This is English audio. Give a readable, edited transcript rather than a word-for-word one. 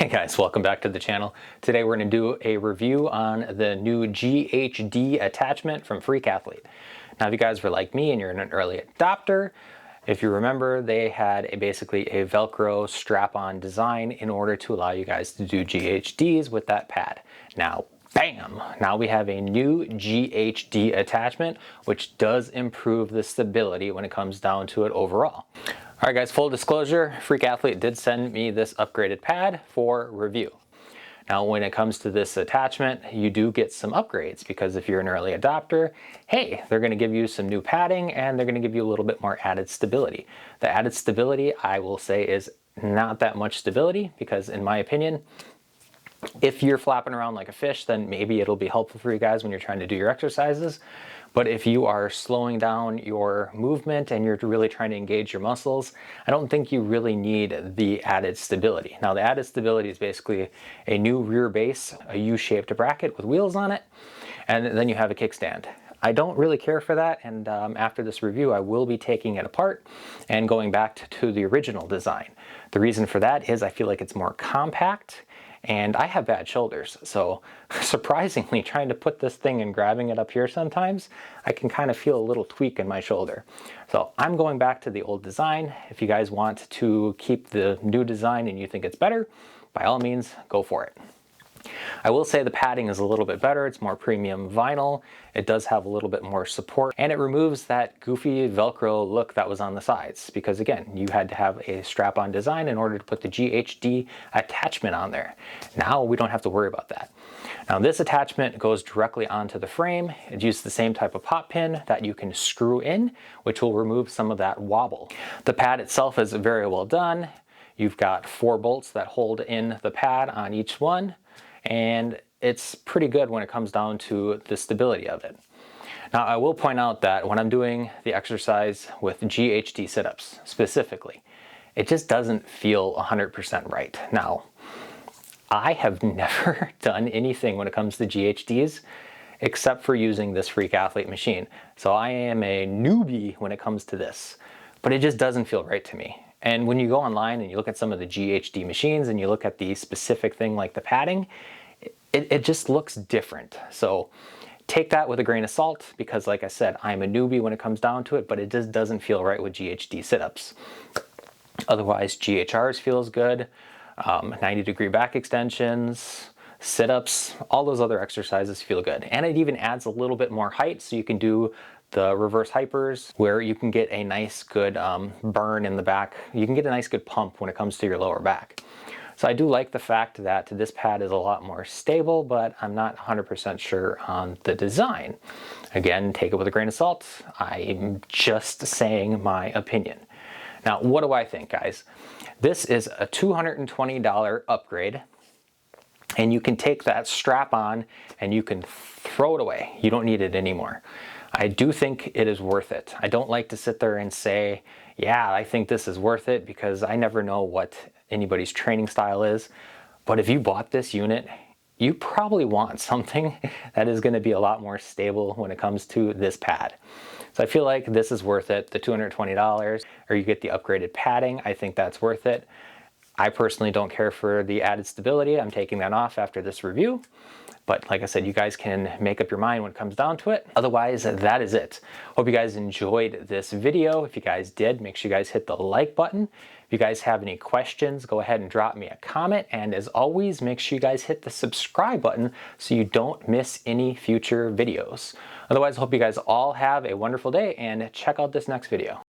Hey guys, welcome back to the channel. Today we're going to do a review on the new GHD attachment from Freak Athlete. Now if you guys were like me and you're an early adopter, if you remember, they had basically a velcro strap-on design in order to allow you guys to do GHDs with that pad. Now bam! Now we have a new GHD attachment which does improve the stability when it comes down to it overall. Alright guys, full disclosure, Freak Athlete did send me this upgraded pad for review. Now when it comes to this attachment, you do get some upgrades because if you're an early adopter, hey, they're going to give you some new padding and they're going to give you a little bit more added stability. The added stability, I will say, is not that much stability because in my opinion, if you're flapping around like a fish, then maybe it'll be helpful for you guys when you're trying to do your exercises. But if you are slowing down your movement and you're really trying to engage your muscles, I don't think you really need the added stability. Now the added stability is basically a new rear base, a U-shaped bracket with wheels on it, and then you have a kickstand. I don't really care for that, and after this review I will be taking it apart and going back to the original design. The reason for that is I feel like it's more compact, and I have bad shoulders, so surprisingly trying to put this thing and grabbing it up here sometimes, I can kind of feel a little tweak in my shoulder. So I'm going back to the old design. If you guys want to keep the new design and you think it's better, by all means, go for it. I will say the padding is a little bit better. It's more premium vinyl. It does have a little bit more support and it removes that goofy Velcro look that was on the sides because again, you had to have a strap-on design in order to put the GHD attachment on there. Now we don't have to worry about that. Now this attachment goes directly onto the frame. It uses the same type of pop pin that you can screw in, which will remove some of that wobble. The pad itself is very well done. You've got 4 bolts that hold in the pad on each one, and it's pretty good when it comes down to the stability of it. Now I will point out that when I'm doing the exercise with GHD sit-ups specifically, it just doesn't feel 100% right. Now, I have never done anything when it comes to GHDs except for using this Freak Athlete machine. So I am a newbie when it comes to this, but it just doesn't feel right to me. And when you go online and you look at some of the GHD machines and you look at the specific thing like the padding, it just looks different. So take that with a grain of salt because like I said, I'm a newbie when it comes down to it, but it just doesn't feel right with GHD sit-ups. Otherwise, GHRs feels good, 90-degree back extensions, sit-ups, all those other exercises feel good. And it even adds a little bit more height so you can do the reverse hypers where you can get a nice good burn in the back. You can get a nice good pump when it comes to your lower back. So I do like the fact that this pad is a lot more stable, but I'm not 100% sure on the design. Again, take it with a grain of salt. I'm just saying my opinion. Now, what do I think, guys? This is a $220 upgrade, and you can take that strap on and you can throw it away. You don't need it anymore. I do think it is worth it. I don't like to sit there and say, yeah, I think this is worth it because I never know what anybody's training style is. But if you bought this unit, you probably want something that is going to be a lot more stable when it comes to this pad. So I feel like this is worth it, the $220, or you get the upgraded padding. I think that's worth it. I personally don't care for the added stability. I'm taking that off after this review. But like I said, you guys can make up your mind when it comes down to it. Otherwise, that is it. Hope you guys enjoyed this video. If you guys did, make sure you guys hit the like button. If you guys have any questions, go ahead and drop me a comment. And as always, make sure you guys hit the subscribe button so you don't miss any future videos. Otherwise, I hope you guys all have a wonderful day and check out this next video.